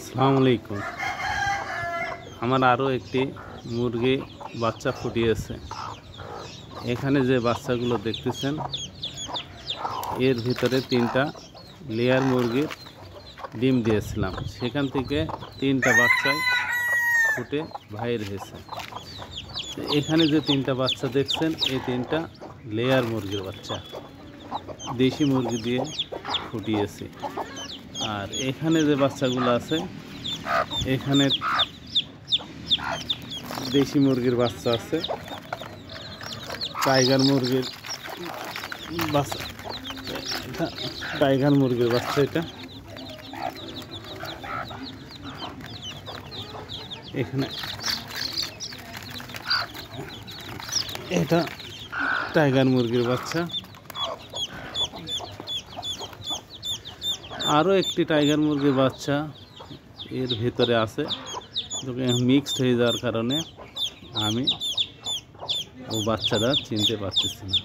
আসসালামু আলাইকুম। আমার আরও একটি মুরগি বাচ্চা ফুটিয়েছে। এখানে যে বাচ্চাগুলো দেখতেছেন এর ভিতরে 3টা লেয়ার মুরগির ডিম দিয়েছিলাম, সেখান থেকে 3টা বাচ্চাই ফুটে বাইর হয়েছে। এখানে যে 3টা বাচ্চা দেখছেন এই 3টা লেয়ার মুরগির বাচ্চা, দেশি মুরগি দিয়ে ফুটিয়েছি। আর এখানে যে বাচ্চাগুলো আছে এখানে দেশি মুরগির বাচ্চা আছে, টাইগার মুরগির বাচ্চা, এটা টাইগার মুরগির বাচ্চা, এটা এখানে এটা টাইগার মুরগির বাচ্চা। আরও একটি টাইগার মুরগির বাচ্চা এর ভিতরে আছে, মিক্সড হয়ে যাওয়ার কারণে আমি ও বাচ্চাটা চিনতে পারতেছি না।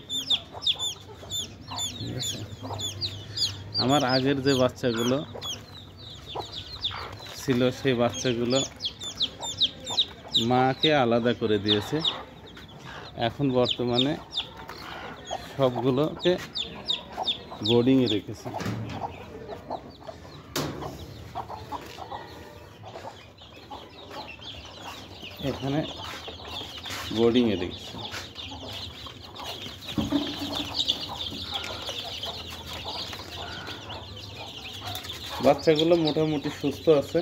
ঠিক আছে, আমার আগের যে বাচ্চাগুলো ছিল সেই বাচ্চাগুলো মাকে আলাদা করে দিয়েছে। এখন বর্তমানে সবগুলোকে বোর্ডিংয়ে রেখেছে। এখানে বোর্ডিংয়ে রেখেছে। বাচ্চাগুলো মোটামুটি সুস্থ আছে।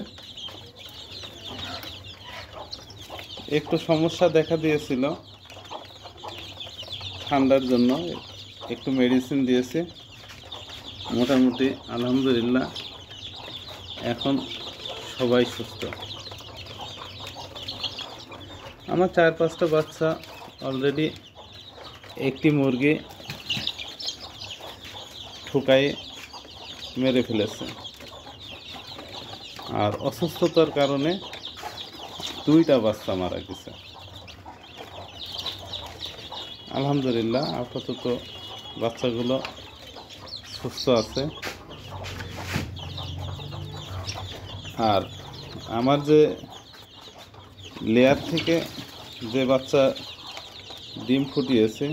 একটু সমস্যা দেখা দিয়েছিল ঠান্ডার জন্য, একটু মেডিসিন দিয়েছে। মোটামুটি আলহামদুলিল্লাহ এখন সবাই সুস্থ। আমার 4-5টা বাচ্চা অলরেডি একটি মুরগি ঠুকাই মেরে ফেলেছে, আর অসুস্থতার কারণে 2টা বাচ্চা মারা গেছে। আলহামদুলিল্লাহ আপাতত বাচ্চাগুলো সুস্থ আছে। আর আমার যে লেয়ার থেকে যে বাচ্চা ডিম ফুটিয়েছে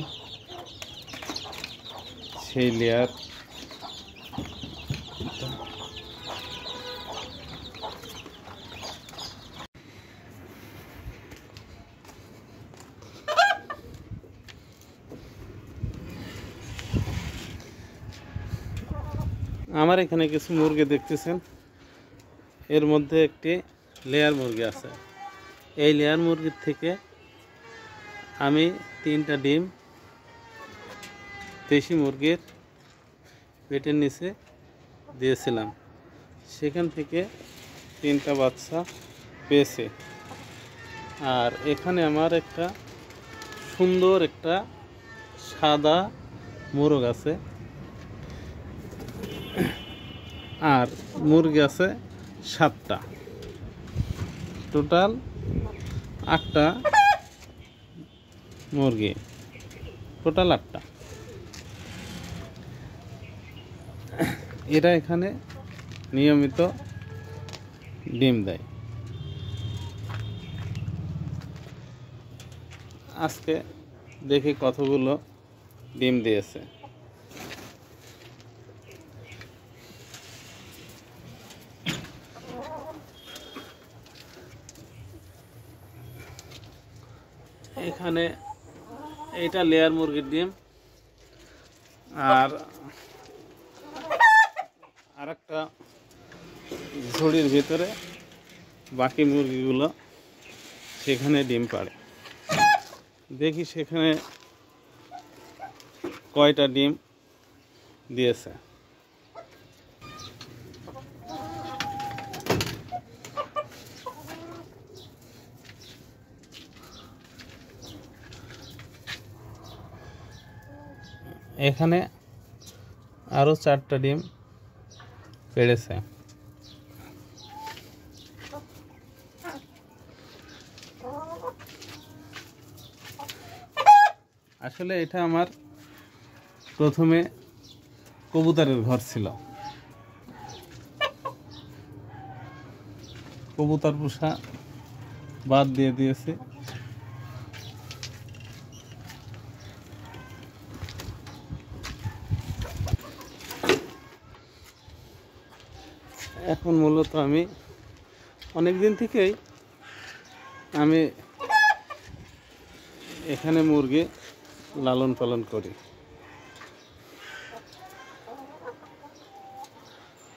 সেই লেয়ার আমার এখানে কিছু মুরগি দেখতেছেন, এর মধ্যে একটি লেয়ার মুরগি আছে। এই লেয়ার মুরগির থেকে আমি 3টা ডিম দেশি মুরগির পেটের নিচে দিয়েছিলাম, সেখান থেকে 3টা বাচ্চা পেয়েছে। আর এখানে আমার একটা সুন্দর একটা সাদা মোরগ আছে, আর মুরগি আছে 7টা, টোটাল 8টা মুরগি, টোটাল 8টা। এরা এখানে নিয়মিত ডিম দেয়। আজকে দেখি কতগুলো ডিম দিয়েছে। এখানে এটা লেয়ার মুরগির ডিম, আর আরেকটা ঝুড়ির ভিতরে বাকি মুরগিগুলো সেখানে ডিম পাড়ে। দেখি সেখানে কয়টা ডিম দিয়েছে। এখানে আরও 4টা ডিম পেড়েছে। আসলে এটা আমার প্রথমে কবুতরের ঘর ছিল। কবুতর পোষা বাদ দিয়ে দিয়েছি। এখন মূলত আমি অনেক দিন থেকেই আমি এখানে মুরগি লালন পালন করি।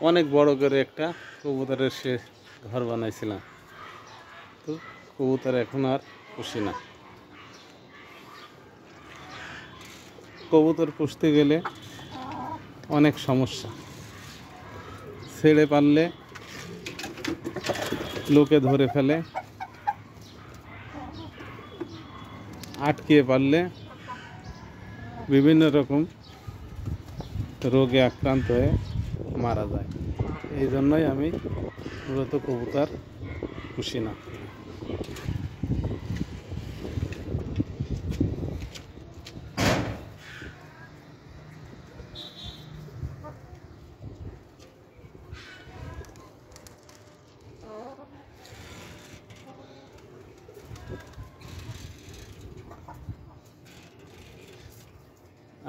অনেক বড় করে একটা কবুতরের সে ঘর বানাইছিলাম, তো কবুতর এখন আর পুষি না। কবুতর পুষতে গেলে অনেক সমস্যা। ছেড়ে পারলে লোকে ধরে ফেলে, আটকে পারলে বিভিন্ন রকম রোগে আক্রান্ত হয়ে মারা যায়। এই জন্যই আমি মূলত কবুতর পুষি না।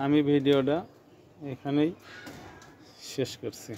আমি ভিডিওটা এখানেই শেষ করছি।